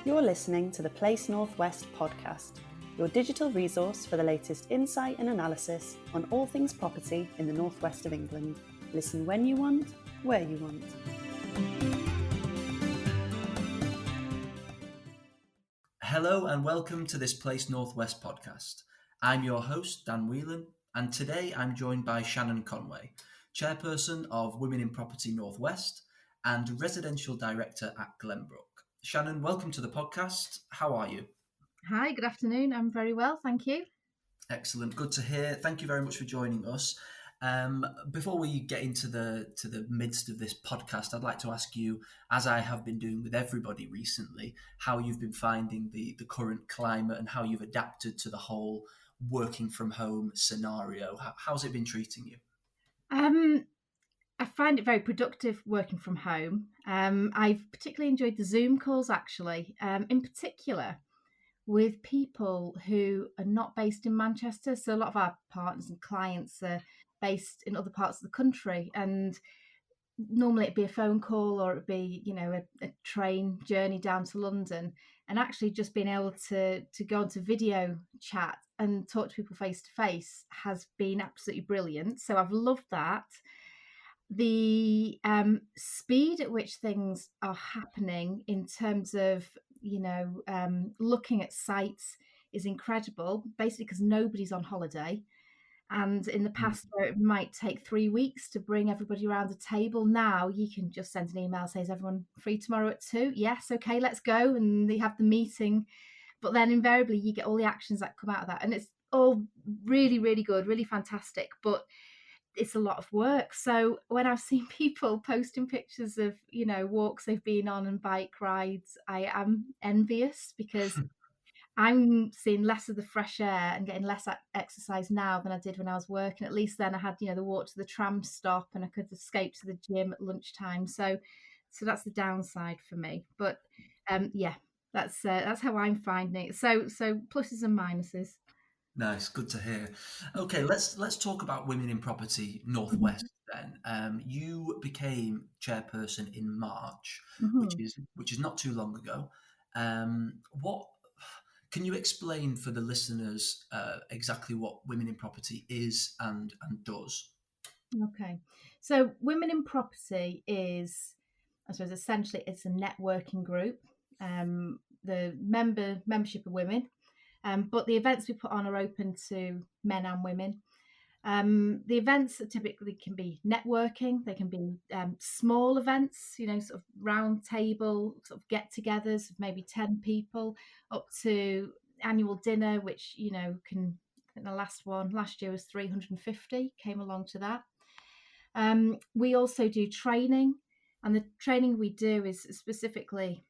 You're listening to the Place Northwest podcast, your digital resource for the latest insight and analysis on all things property in the northwest of England. Listen when you want, where you want. Hello and welcome to this Place Northwest podcast. I'm your host, Dan Whelan, and today I'm joined by Shannon Conway, Chairperson of Women in Property Northwest and Residential Director at Glenbrook. Shannon, welcome to the podcast. How are you? Hi, good afternoon. I'm very well, thank you. Excellent, good to hear. Thank you very much for joining us. Before we get into the midst of this podcast, I'd like to ask you, as I have been doing with everybody recently, how you've been finding the current climate and how you've adapted to the whole working from home scenario. How's it been treating you? I find it very productive working from home. I've particularly enjoyed the Zoom calls, actually, in particular with people who are not based in Manchester. So a lot of our partners and clients are based in other parts of the country, and normally it'd be a phone call or it'd be, a train journey down to London, and actually just being able to go onto video chat and talk to people face to face has been absolutely brilliant. So I've loved that. The speed at which things are happening in terms of looking at sites is incredible, basically because nobody's on holiday. And in the past, where it might take 3 weeks to bring everybody around the table, now you can just send an email, say, is everyone free tomorrow at 2? Yes, okay, let's go. And they have the meeting. But then invariably you get all the actions that come out of that. And it's all really, really good, really fantastic. But it's a lot of work. So when I've seen people posting pictures of, walks they've been on and bike rides, I am envious, because I'm seeing less of the fresh air and getting less exercise now than I did when I was working. At least then I had, the walk to the tram stop and I could escape to the gym at lunchtime. So that's the downside for me. But that's how I'm finding it. So pluses and minuses. Nice, good to hear. Okay, let's talk about Women in Property Northwest then. You became chairperson in March, which is not too long ago. What can you explain for the listeners exactly what Women in Property is and does? Okay, so Women in Property is, I suppose, essentially it's a networking group. The membership of women. But the events we put on are open to men and women. The events typically can be networking. They can be small events, sort of round table, sort of get-togethers of maybe 10 people, up to annual dinner, which, can, I think the last year was 350, came along to that. We also do training, and the training we do is specifically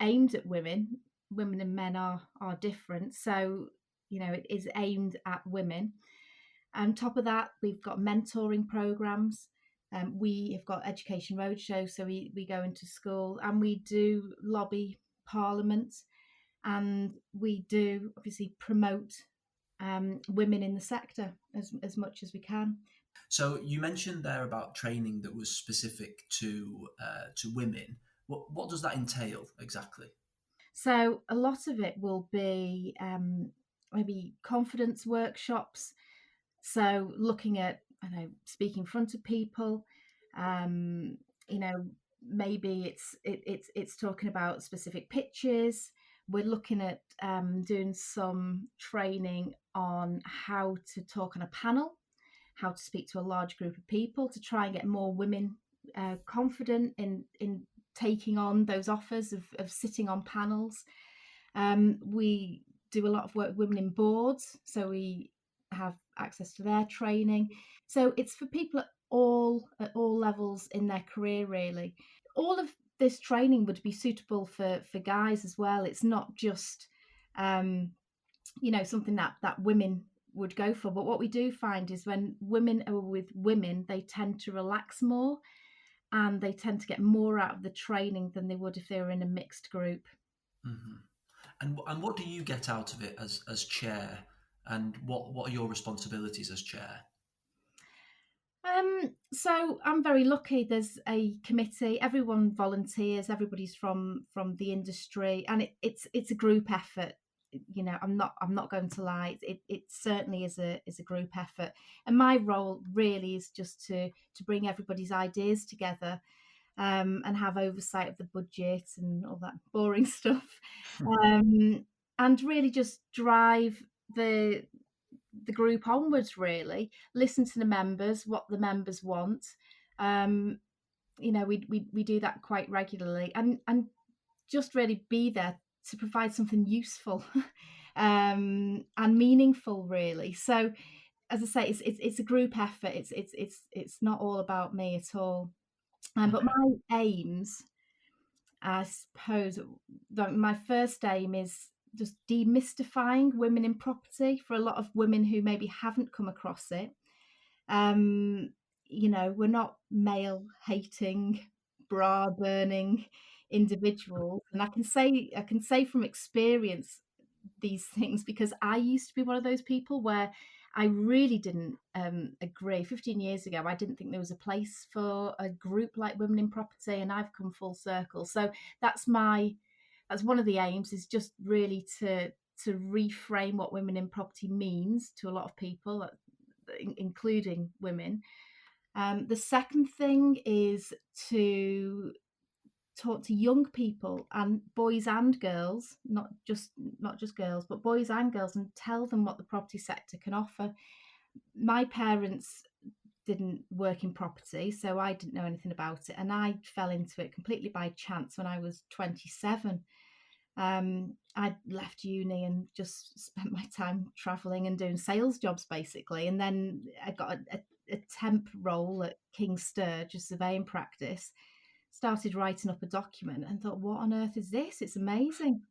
aimed at women. Women and men are different, so it is aimed at women. On top of that, we've got mentoring programs. We have got education roadshows, so we go into school and we do lobby Parliament, and we do obviously promote women in the sector as much as we can. So you mentioned there about training that was specific to women. What does that entail exactly? So a lot of it will be maybe confidence workshops. So looking at, speaking in front of people, maybe it's talking about specific pitches. We're looking at doing some training on how to talk on a panel, how to speak to a large group of people, to try and get more women confident in taking on those offers of sitting on panels. We do a lot of work with women in boards, so we have access to their training. So it's for people at all levels in their career, really. All of this training would be suitable for guys as well. It's not just something that women would go for. But what we do find is when women are with women, they tend to relax more and they tend to get more out of the training than they would if they were in a mixed group. Mm-hmm. And what do you get out of it as chair? And what are your responsibilities as chair? So I'm very lucky. There's a committee. Everyone volunteers. Everybody's from the industry, and it's a group effort. I'm not going to lie. It certainly is a group effort, and my role really is just to bring everybody's ideas together, and have oversight of the budget and all that boring stuff, and really just drive the group onwards, really listen to the members, what the members want. um we do that quite regularly, and just really be there to provide something useful and meaningful, really. So, as I say, it's a group effort. It's not all about me at all. But Okay. my aims, I suppose, my first aim is just demystifying women in property for a lot of women who maybe haven't come across it. Um, we're not male hating, bra burning individuals, and I can say from experience these things, because I used to be one of those people where I really didn't agree. 15 years ago, I didn't think there was a place for a group like Women in Property, and I've come full circle. So that's that's one of the aims, is just really to reframe what women in property means to a lot of people, including women. The second thing is to talk to young people, and boys and girls, not just girls, but boys and girls, and tell them what the property sector can offer. My parents didn't work in property, so I didn't know anything about it, and I fell into it completely by chance when I was 27. I'd left uni and just spent my time traveling and doing sales jobs, basically. And then I got a temp role at King Sturge, a surveying practice. Started writing up a document and thought, what on earth is this? It's amazing.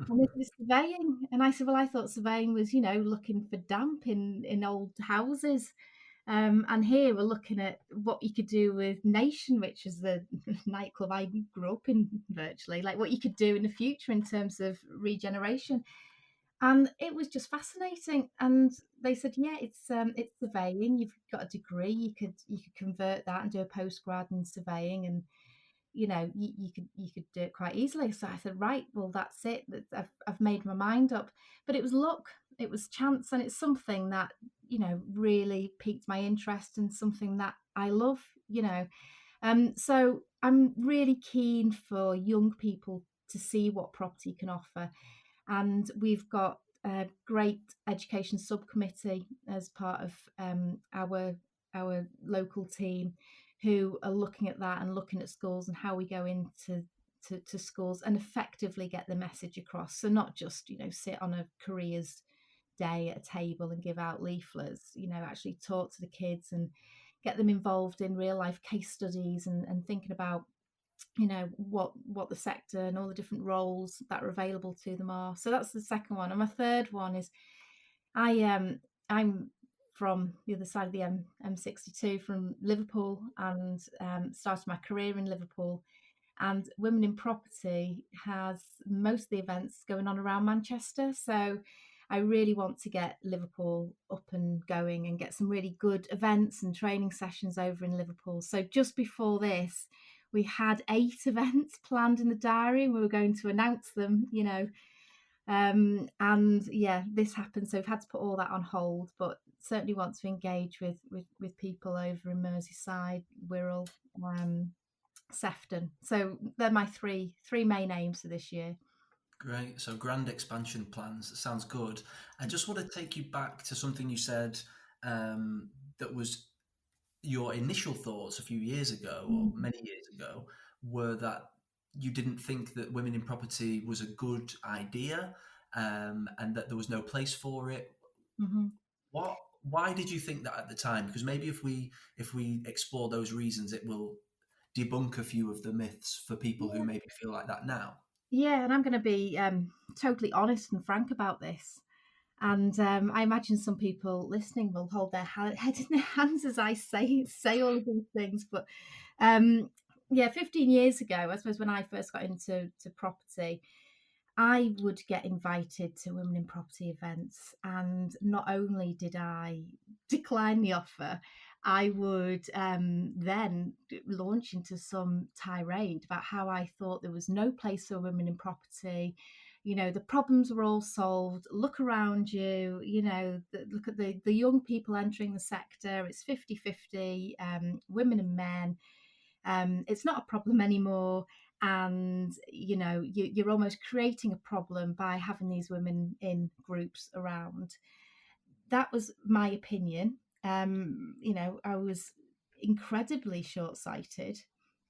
And this is surveying. And I said, well, I thought surveying was, looking for damp in old houses. And here we're looking at what you could do with Nation, which is the nightclub I grew up in, virtually, like what you could do in the future in terms of regeneration. And it was just fascinating. And they said, yeah, it's surveying. You've got a degree. You could convert that and do a postgrad in surveying, and you could do it quite easily. So I said, right, well, that's it. I've made my mind up. But it was luck, it was chance, and it's something that really piqued my interest, and something that I love. So I'm really keen for young people to see what property can offer, and we've got a great education subcommittee as part of our local team, who are looking at that and looking at schools and how we go into to schools and effectively get the message across. So not just sit on a careers day at a table and give out leaflets, actually talk to the kids and get them involved in real life case studies, and thinking about what the sector and all the different roles that are available to them are. So that's the second one. And my third one is, I'm from the other side of the M62, from Liverpool, and started my career in Liverpool. And Women in Property has most of the events going on around Manchester. So I really want to get Liverpool up and going and get some really good events and training sessions over in Liverpool. So just before this, we had 8 events planned in the diary, and we were going to announce them, and yeah, this happened. So we've had to put all that on hold, but certainly want to engage with people over in Merseyside, Wirral, Sefton. So they're my three main aims for this year. Great. So grand expansion plans. Sounds good. I just want to take you back to something you said, that was your initial thoughts a few years ago, or many years ago, were that you didn't think that women in property was a good idea, and that there was no place for it. Mm-hmm. Why did you think that at the time? Because maybe if we explore those reasons, it will debunk a few of the myths for people who maybe feel like that now. Yeah, and I'm going to be totally honest and frank about this. And I imagine some people listening will hold their head in their hands as I say all of these things. But yeah, 15 years ago, I suppose, when I first got into property, I would get invited to Women in Property events, and not only did I decline the offer, I would then launch into some tirade about how I thought there was no place for women in property. You know, the problems were all solved. Look around you, you know, look at the young people entering the sector. It's 50-50, women and men. It's not a problem anymore. And, you know, you're almost creating a problem by having these women in groups around. That was my opinion. You know, I was incredibly short-sighted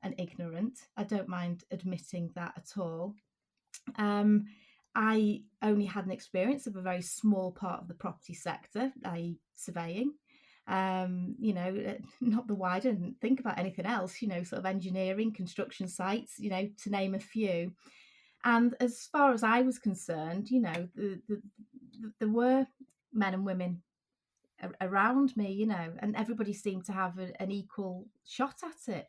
and ignorant. I don't mind admitting that at all. I only had an experience of a very small part of the property sector, i.e. surveying. You know, not the wider, I didn't think about anything else, you know, sort of engineering, construction sites, you know, to name a few. And as far as I was concerned, you know, there were men and women around me, you know, and everybody seemed to have an equal shot at it.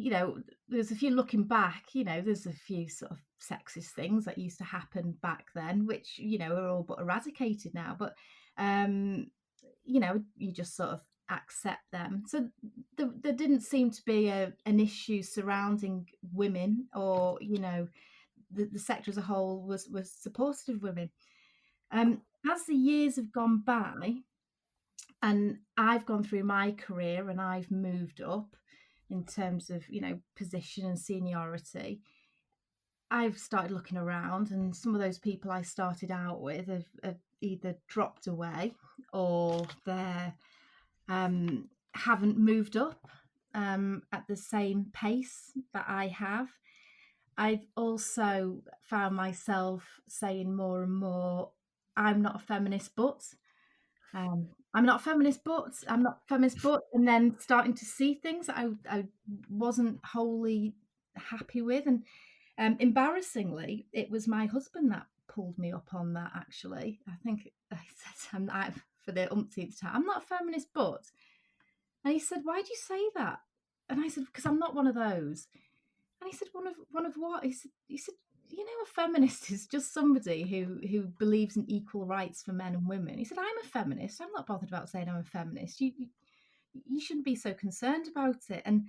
You know, there's a few looking back, you know, there's a few sort of sexist things that used to happen back then, which, you know, are all but eradicated now. But, you know, you just sort of accept them. So there didn't seem to be an issue surrounding women, or, you know, the sector as a whole was supportive of women. As the years have gone by, and I've gone through my career and I've moved up in terms of, you know, position and seniority, I've started looking around, and some of those people I started out with have either dropped away, or they haven't moved up at the same pace that I have. I've also found myself saying more and more, I'm not a feminist, but I'm not a feminist, but I'm not a feminist, but, and then starting to see things that I wasn't wholly happy with. And embarrassingly, it was my husband that pulled me up on that, actually. I think I said, for the umpteenth time, I'm not a feminist, but. And he said, why do you say that? And I said, because I'm not one of those. And he said, one of what? He said, you know, a feminist is just somebody who believes in equal rights for men and women. He said, I'm a feminist. I'm not bothered about saying I'm a feminist. You shouldn't be so concerned about it. And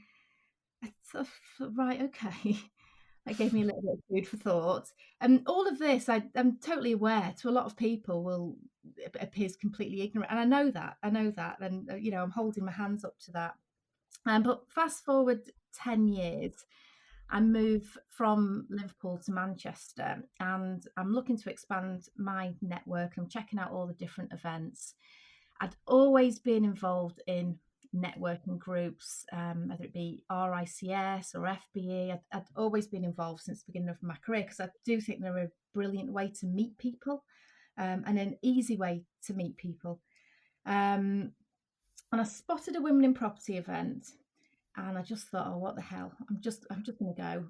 I thought, right, okay. That gave me a little bit of food for thought. And all of this, I'm totally aware, to a lot of people, appears completely ignorant. And I know that. And, you know, I'm holding my hands up to that. But fast forward 10 years, I move from Liverpool to Manchester, and I'm looking to expand my network. I'm checking out all the different events. I'd always been involved in networking groups, whether it be RICS or FBE. I'd always been involved since the beginning of my career, because I do think they're a brilliant way to meet people, and an easy way to meet people. And I spotted a Women in Property event, and I just thought, oh, what the hell? I'm just going to go.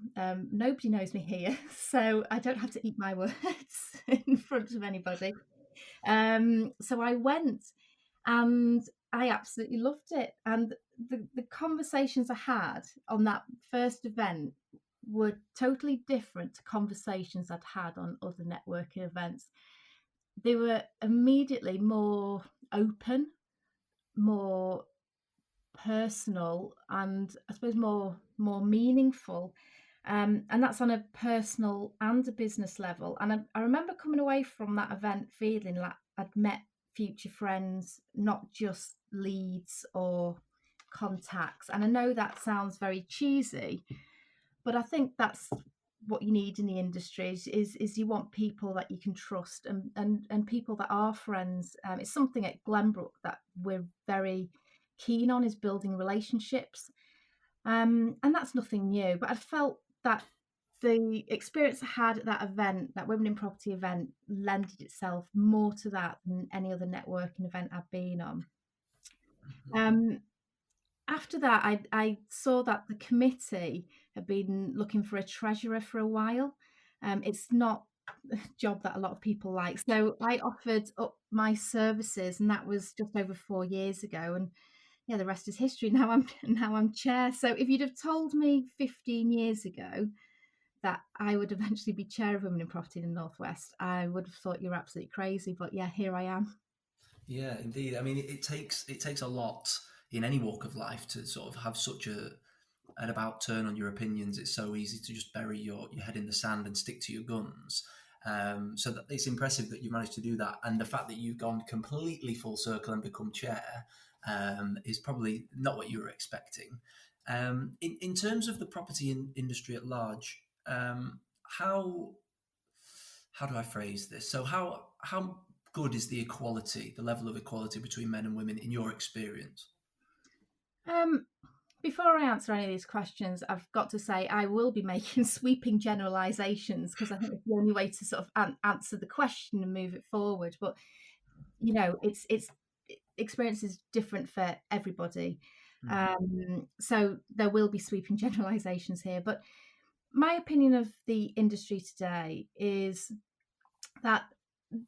Nobody knows me here, so I don't have to eat my words in front of anybody. So I went, and I absolutely loved it. And the conversations I had on that first event were totally different to conversations I'd had on other networking events. They were immediately more open, more personal, and I suppose more meaningful. And that's on a personal and a business level. And I remember coming away from that event feeling like I'd met future friends, not just leads or contacts. And I know that sounds very cheesy, but I think that's what you need in the industry is you want people that you can trust, and people that are friends. It's something at Glenbrook that we're very keen on, is building relationships. And that's nothing new, but I felt that the experience I had at that event, that Women in Property event, lended itself more to that than any other networking event I've been on. After that, I saw that the committee had been looking for a treasurer for a while. It's not a job that a lot of people like. So I offered up my services, and that was just over 4 years ago. And yeah, the rest is history. Now I'm chair. So if you'd have told me 15 years ago that I would eventually be chair of Women in Property in the Northwest, I would have thought you're absolutely crazy. But yeah, here I am. Yeah, indeed. I mean, it takes a lot in any walk of life to sort of have such an about turn on your opinions. It's so easy to just bury your head in the sand and stick to your guns. So that it's impressive that you managed to do that, and the fact that you've gone completely full circle and become chair is probably not what you were expecting. In terms of the property industry at large, how how do I phrase this? So how good is the equality, the level of equality between men and women in your experience? Um, Before I answer any of these questions, I've got to say I will be making sweeping generalizations because I think it's the only way to sort of answer the question and move it forward. But it's experience is different for everybody, so there will be sweeping generalizations here. But my opinion of the industry today is that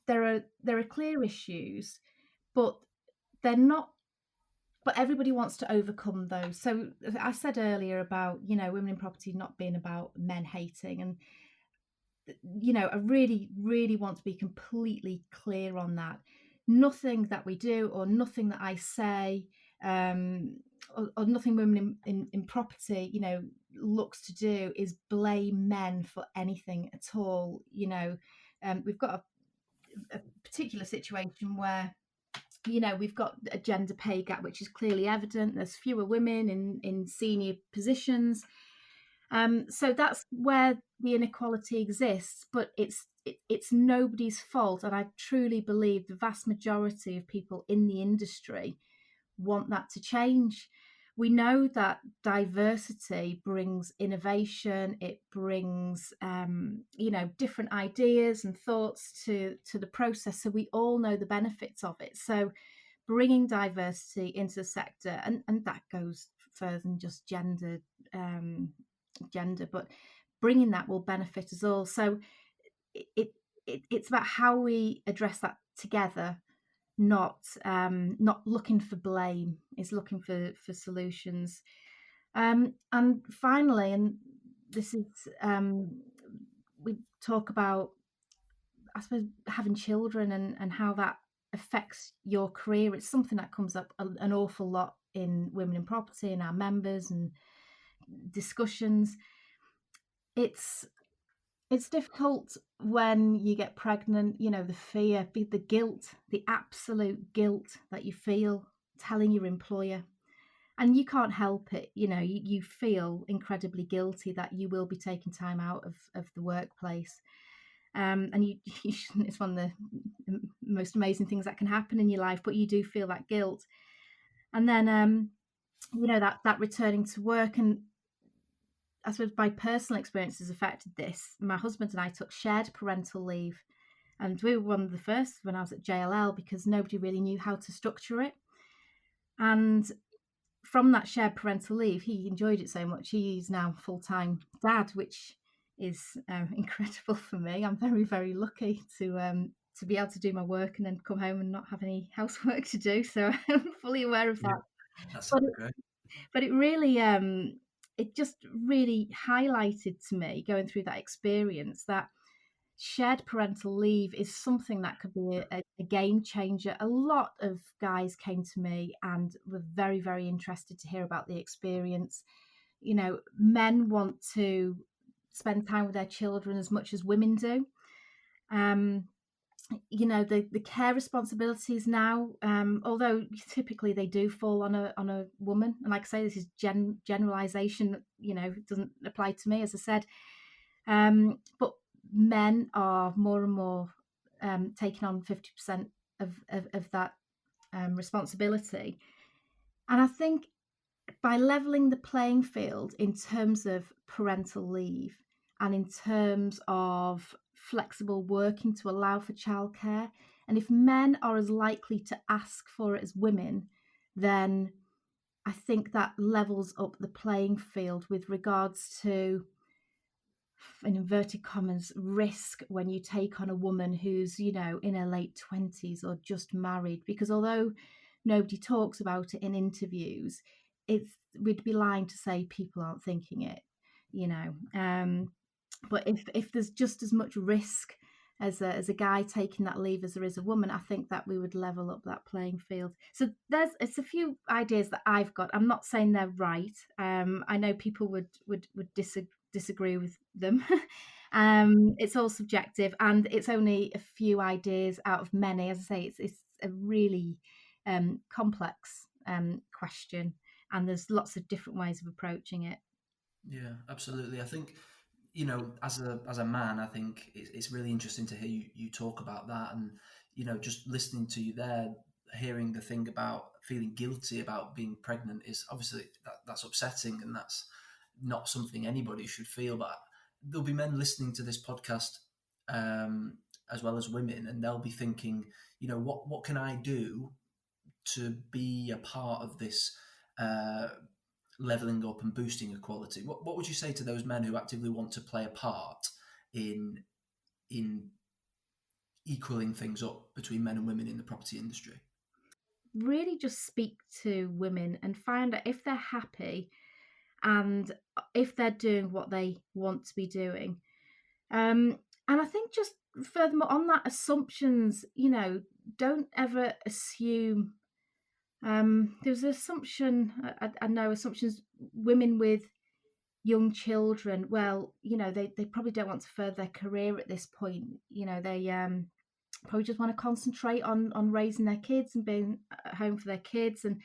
there are clear issues, but they're not but everybody wants to overcome those. So I said earlier about, women in property not being about men hating. And, I really, really want to be completely clear on that. Nothing that we do or nothing that I say, or nothing women in property, looks to do is blame men for anything at all. We've got a particular situation where we've got a gender pay gap, which is clearly evident. There's fewer women in senior positions. So that's where the inequality exists, but it's nobody's fault. And I truly believe the vast majority of people in the industry want that to change. We know that diversity brings innovation. It brings, different ideas and thoughts to the process. So we all know the benefits of it. So bringing diversity into the sector, and that goes further than just gender, but bringing that will benefit us all. So it's about how we address that together, not looking for blame, is looking for solutions. And finally, and this is we talk about, I suppose, having children and how that affects your career. It's something that comes up an awful lot in Women in Property and our members and discussions. It's difficult when you get pregnant, the fear, the guilt, the absolute guilt that you feel telling your employer. And you can't help it, you feel incredibly guilty that you will be taking time out of the workplace. And you shouldn't, it's one of the most amazing things that can happen in your life, but you do feel that guilt. And then, that returning to work, and I suppose my personal experience has affected this. My husband and I took shared parental leave, and we were one of the first when I was at JLL because nobody really knew how to structure it. And from that shared parental leave, he enjoyed it so much. He's now full-time dad, which is incredible for me. I'm very, very lucky to be able to do my work and then come home and not have any housework to do. So I'm fully aware of that. Yeah, that sounds great. But it really, it just really highlighted to me going through that experience that shared parental leave is something that could be a game changer. A lot of guys came to me and were very, very interested to hear about the experience. Men want to spend time with their children as much as women do. The care responsibilities now, although typically they do fall on a woman, and like I say, this is generalization, it doesn't apply to me, as I said, but men are more and more taking on 50% of that responsibility. And I think by leveling the playing field in terms of parental leave and in terms of flexible working to allow for childcare, and if men are as likely to ask for it as women, then I think that levels up the playing field with regards to, in inverted commas, risk when you take on a woman who's, in her late 20s or just married. Because although nobody talks about it in interviews, we'd be lying to say people aren't thinking it, But if there's just as much risk as a guy taking that leave as there is a woman, I think that we would level up that playing field. So it's a few ideas that I've got. I'm not saying they're right. I know people would disagree with them. It's all subjective, and it's only a few ideas out of many. As I say, it's a really complex question, and there's lots of different ways of approaching it. Yeah, absolutely. I think, you know, as a man, I think it's really interesting to hear you talk about that, and you know, just listening to you there, hearing the thing about feeling guilty about being pregnant is obviously that's upsetting, and that's not something anybody should feel. But there'll be men listening to this podcast, as well as women, and they'll be thinking, you know, what can I do to be a part of this leveling up and boosting equality? What would you say to those men who actively want to play a part in equaling things up between men and women in the property industry? Really just speak to women and find out if they're happy and if they're doing what they want to be doing. And I think just furthermore on that, assumptions, you know, don't ever assume. There's an assumption, I know assumptions, women with young children, well, you know, they probably don't want to further their career at this point. You know, they probably just want to concentrate on raising their kids and being at home for their kids. And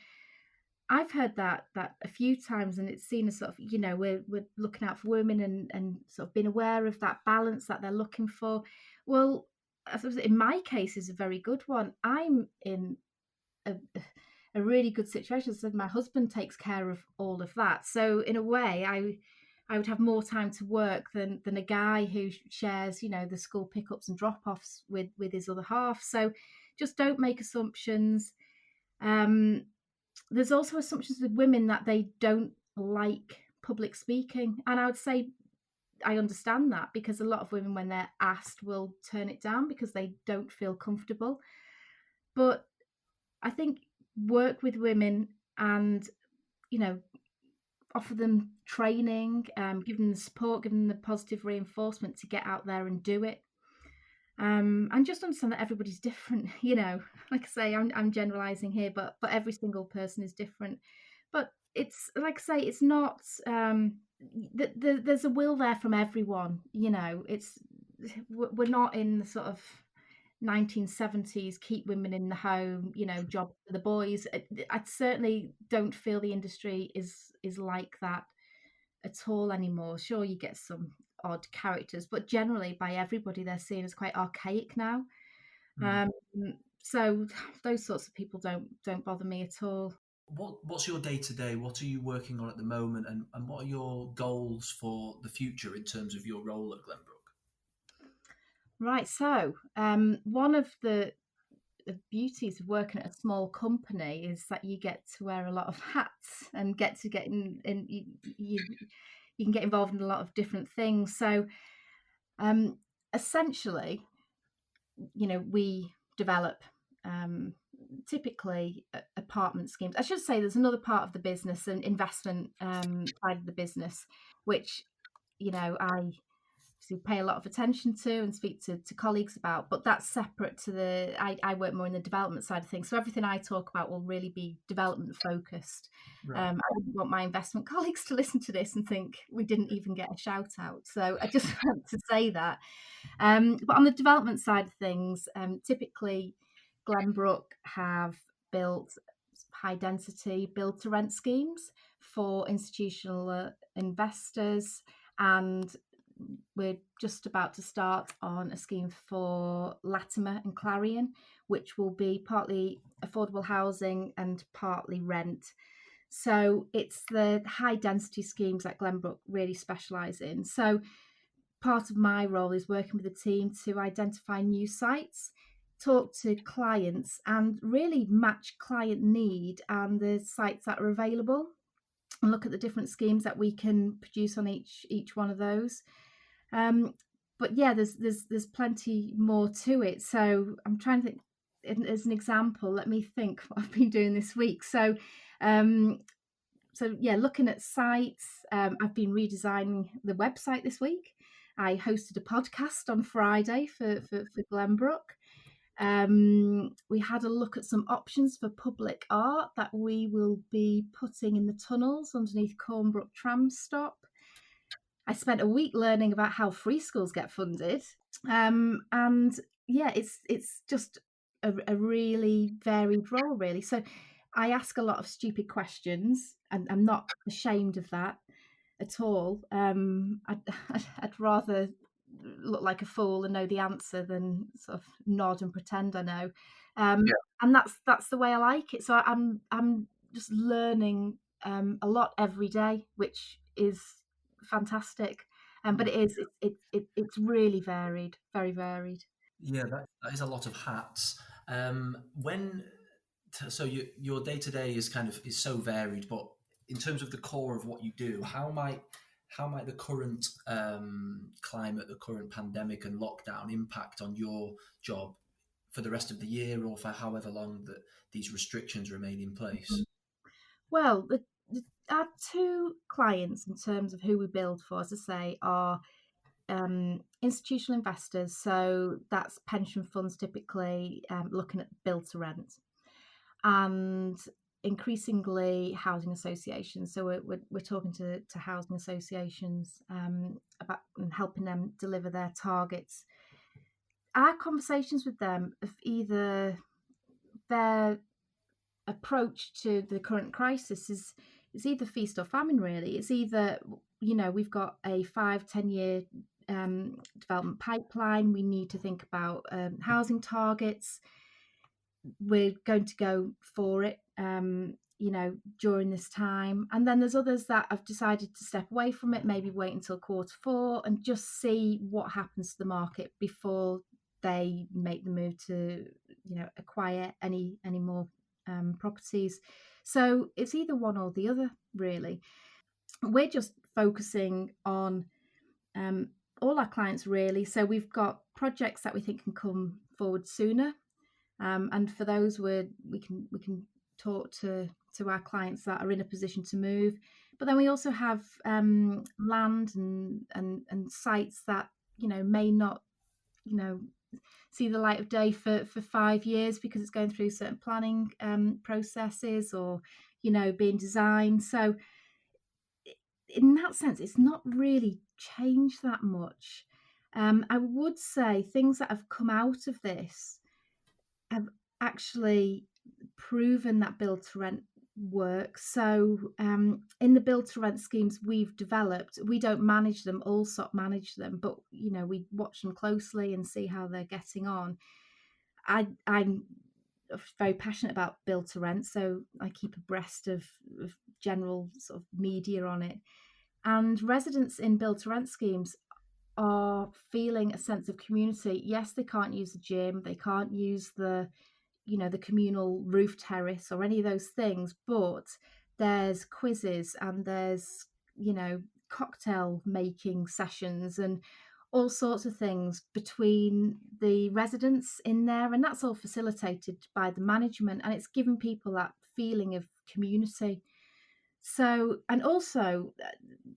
I've heard that a few times, and it's seen as sort of, you know, we're looking out for women and sort of being aware of that balance that they're looking for. Well, I suppose in my case is a very good one. I'm in a really good situation. So my husband takes care of all of that. So in a way, I would have more time to work than a guy who shares, you know, the school pickups and drop-offs with his other half. So just don't make assumptions. There's also assumptions with women that they don't like public speaking, and I would say I understand that, because a lot of women, when they're asked, will turn it down because they don't feel comfortable. But I think work with women and, you know, offer them training, give them the support, give them the positive reinforcement to get out there and do it. And just understand that everybody's different. You know, like I say, I'm generalizing here, but every single person is different. But it's like I say, it's not. There's a will there from everyone. You know, we're not in the sort of 1970s keep women in the home, you know, job for the boys. I certainly don't feel the industry is like that at all anymore. Sure, you get some odd characters, but generally by everybody they're seen as quite archaic now. So those sorts of people don't bother me at all. What's your day to day? What are you working on at the moment, and what are your goals for the future in terms of your role at Glenbrook? Right, so one of the beauties of working at a small company is that you get to wear a lot of hats and get in you can get involved in a lot of different things. So essentially, you know, we develop typically apartment schemes. I should say there's another part of the business, an investment side of the business, which, you know, I pay a lot of attention to and speak to colleagues about, but that's separate to I work more in the development side of things. So everything I talk about will really be development focused. Right. I wouldn't want my investment colleagues to listen to this and think we didn't even get a shout out. So I just want to say that. But on the development side of things, typically Glenbrook have built high density build to rent schemes for institutional investors, and we're just about to start on a scheme for Latimer and Clarion, which will be partly affordable housing and partly rent. So it's the high density schemes that Glenbrook really specialise in. So part of my role is working with the team to identify new sites, talk to clients, and really match client need and the sites that are available, and look at the different schemes that we can produce on each one of those. But yeah, there's plenty more to it. So I'm trying to think. As an example, let me think what I've been doing this week. So yeah, looking at sites. I've been redesigning the website this week. I hosted a podcast on Friday for Glenbrook. We had a look at some options for public art that we will be putting in the tunnels underneath Cornbrook tram stop. I spent a week learning about how free schools get funded. And yeah, it's just a really varied role, really. So I ask a lot of stupid questions, and I'm not ashamed of that at all. I'd rather look like a fool and know the answer than sort of nod and pretend I know. Yeah. And that's the way I like it. So I'm just learning a lot every day, which is fantastic. But it's really varied, very varied. Yeah, that is a lot of hats. When so your day to day is so varied, but in terms of the core of what you do, how might the current climate, the current pandemic and lockdown impact on your job for the rest of the year, or for however long that these restrictions remain in place? Well, our two clients in terms of who we build for, as I say, are institutional investors. So that's pension funds typically looking at build to rent, and increasingly housing associations. So we're talking to housing associations about helping them deliver their targets. Our conversations with them of either their approach to the current crisis is either feast or famine, really. It's either, we've got a 5-10 year development pipeline, we need to think about housing targets, we're going to go for it, during this time. And then there's others that have decided to step away from it, maybe wait until Q4 and just see what happens to the market before they make the move to, acquire any more properties. So it's either one or the other, really. We're just focusing on all our clients, really. So we've got projects that we think can come forward sooner, and for those, we can talk to our clients that are in a position to move. But then we also have land and sites that may not see the light of day for 5 years because it's going through certain planning processes, or being designed. So in that sense, it's not really changed that much. I would say things that have come out of this have actually proven that build to rent works. So in the build to rent schemes we've developed, we don't manage them, Allsop manage them, but we watch them closely and see how they're getting on. I'm very passionate about build to rent, so I keep abreast of general sort of media on it. And residents in build to rent schemes are feeling a sense of community. Yes, they can't use the gym, they can't use the communal roof terrace or any of those things, but there's quizzes and there's cocktail making sessions and all sorts of things between the residents in there, and that's all facilitated by the management, and it's giving people that feeling of community. So, and also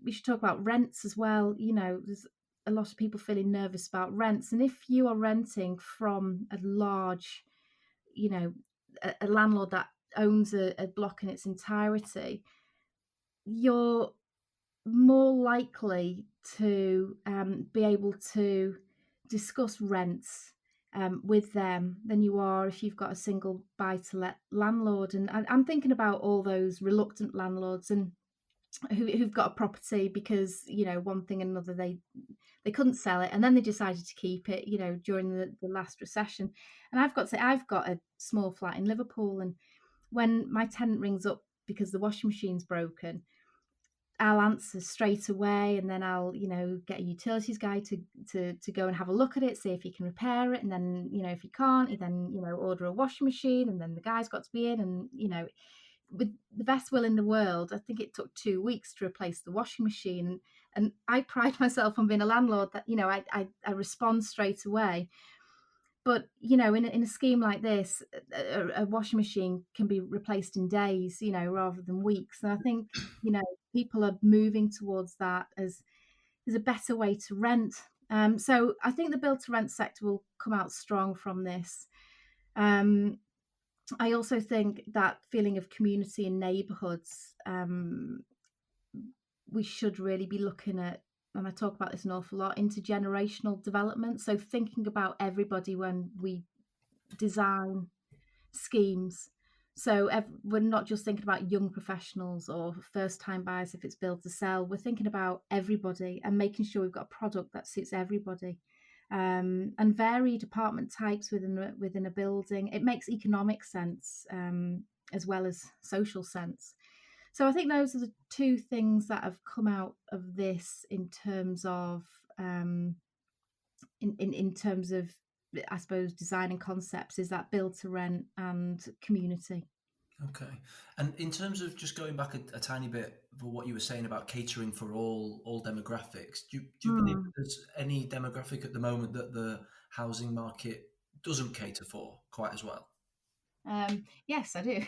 we should talk about rents as well. There's a lot of people feeling nervous about rents, and if you are renting from a large, a landlord that owns a block in its entirety, you're more likely to be able to discuss rents with them than you are if you've got a single buy-to-let landlord. And I'm thinking about all those reluctant landlords and who've got a property because one thing and another they couldn't sell it, and then they decided to keep it during the last recession. And I've got to say, I've got a small flat in Liverpool, and when my tenant rings up because the washing machine's broken, I'll answer straight away, and then I'll get a utilities guy to go and have a look at it, see if he can repair it, and then if he can't, he then order a washing machine, and then the guy's got to be in, and with the best will in the world, I think it took 2 weeks to replace the washing machine. And I pride myself on being a landlord that I respond straight away. But in a scheme like this, a washing machine can be replaced in days, rather than weeks. And I think people are moving towards that as there's a better way to rent. So I think the build to rent sector will come out strong from this. I also think that feeling of community in neighbourhoods, we should really be looking at, and I talk about this an awful lot, intergenerational development. So thinking about everybody when we design schemes. So we're not just thinking about young professionals or first time buyers if it's build to sell. We're thinking about everybody and making sure we've got a product that suits everybody. And varied apartment types within a building. It makes economic sense as well as social sense. So I think those are the two things that have come out of this in terms of in terms of, I suppose, designing concepts, is that build to rent and community. Okay. And in terms of just going back a tiny bit for what you were saying about catering for all demographics, do you believe that there's any demographic at the moment that the housing market doesn't cater for quite as well? Yes, I do.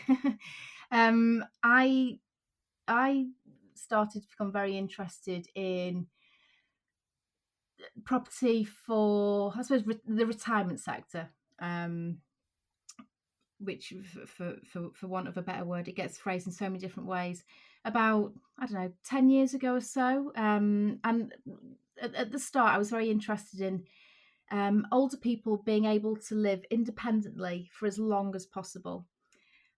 I started to become very interested in property for, I suppose, the retirement sector. Which, for want of a better word, it gets phrased in so many different ways. About, I don't know, 10 years ago or so. And at the start, I was very interested in older people being able to live independently for as long as possible,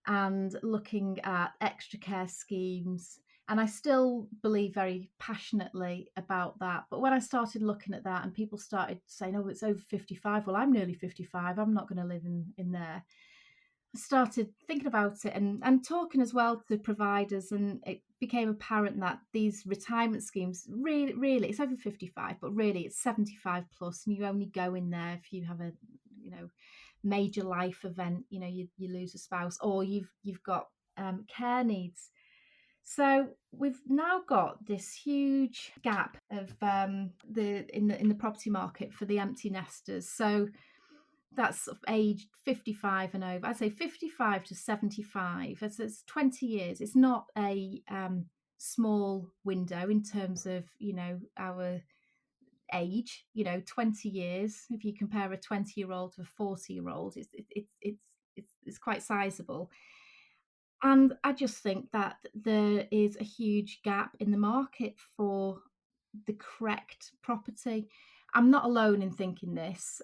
and looking at extra care schemes. And I still believe very passionately about that. But when I started looking at that and people started saying, oh, it's over 55, well, I'm nearly 55, I'm not going to live in there. I started thinking about it and talking as well to providers, and it became apparent that these retirement schemes really it's over 55, but really it's 75 plus, and you only go in there if you have a major life event, you lose a spouse, or you've got care needs. So we've now got this huge gap of in the property market for the empty nesters. So that's sort of aged 55 and over. I'd say 55 to 75. It's 20 years. It's not a small window in terms of our age. 20 years. If you compare a 20-year-old to a 40-year-old, it's quite sizable. And I just think that there is a huge gap in the market for the correct property. I'm not alone in thinking this.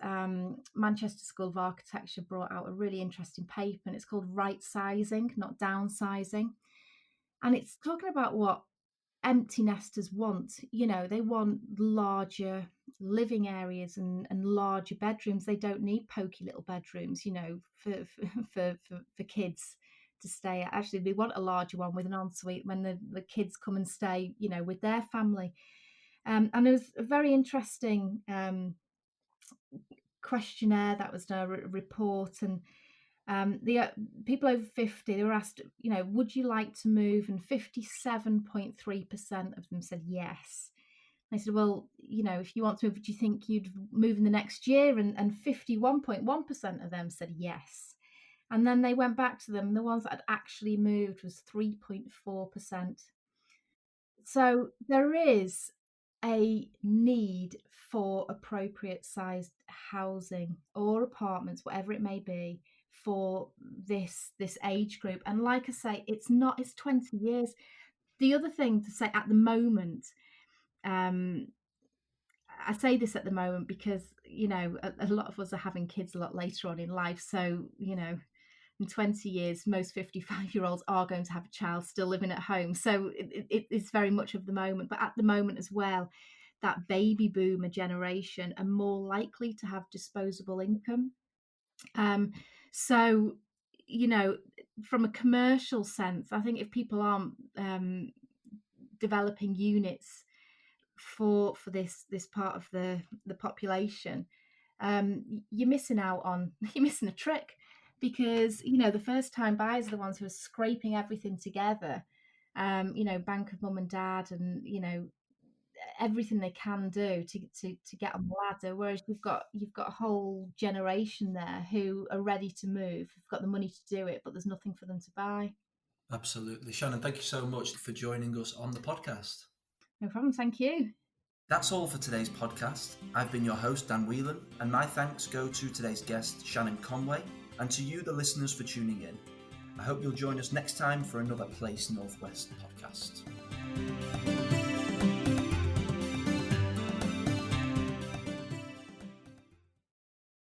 Manchester School of Architecture brought out a really interesting paper, and it's called Right Sizing, not Downsizing. And it's talking about what empty nesters want. They want larger living areas and larger bedrooms. They don't need pokey little bedrooms, for kids to stay at. Actually, they want a larger one with an ensuite when the kids come and stay, with their family. And it was a very interesting questionnaire that was done, a report, and the people over 50, they were asked, would you like to move? And 57.3% of them said yes. I said, well, if you want to move, do you think you'd move in the next year? And 51.1% of them said yes. And then they went back to them, and the ones that had actually moved was 3.4%. So there is a need for appropriate sized housing or apartments, whatever it may be, for this age group. And like I say, it's 20 years. The other thing to say at the moment, I say this at the moment because a lot of us are having kids a lot later on in life. So in 20 years, most 55-year-olds are going to have a child still living at home. So it's very much of the moment. But at the moment as well, that baby boomer generation are more likely to have disposable income. So, from a commercial sense, I think if people aren't developing units for this part of the population, you're missing you're missing a trick, because the first time buyers are the ones who are scraping everything together, bank of mum and dad, and everything they can do to get on the ladder, whereas you've got a whole generation there who are ready to move, have got the money to do it, but there's nothing for them to buy. Absolutely. Shannon, thank you so much for joining us on the podcast. No problem, thank you. That's all for today's podcast. I've been your host, Dan Whelan, and my thanks go to today's guest, Shannon Conway, and to you, the listeners, for tuning in. I hope you'll join us next time for another Place Northwest podcast.